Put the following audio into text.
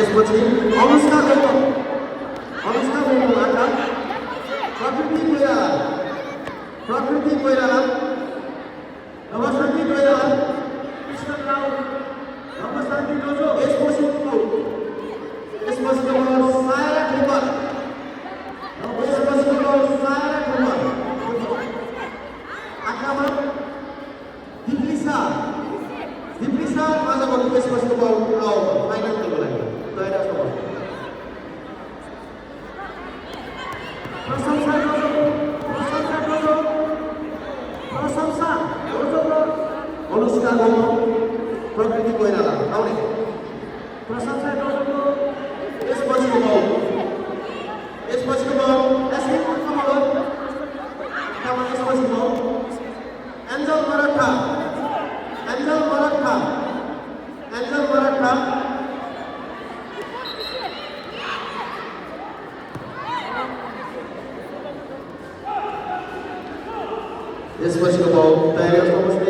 त्यसपछि अनुष्का गौतमबाट प्रकृति कोइराला नवशान्ति कोइराला कृष्ण राउत नवशान्ति डोजो यसपछि सायरा ठेकर आक्रमण दिप्लिसा आज गर्नु यसपछि फाइनल खेल्नु लागि तयार छ प्रशंसा अनुष्का गौतम प्रकृति कोइराला आउने प्रशंसा यसपछिको बल यसपछिको एन्जल मराठा यसपछिको बल तयार छ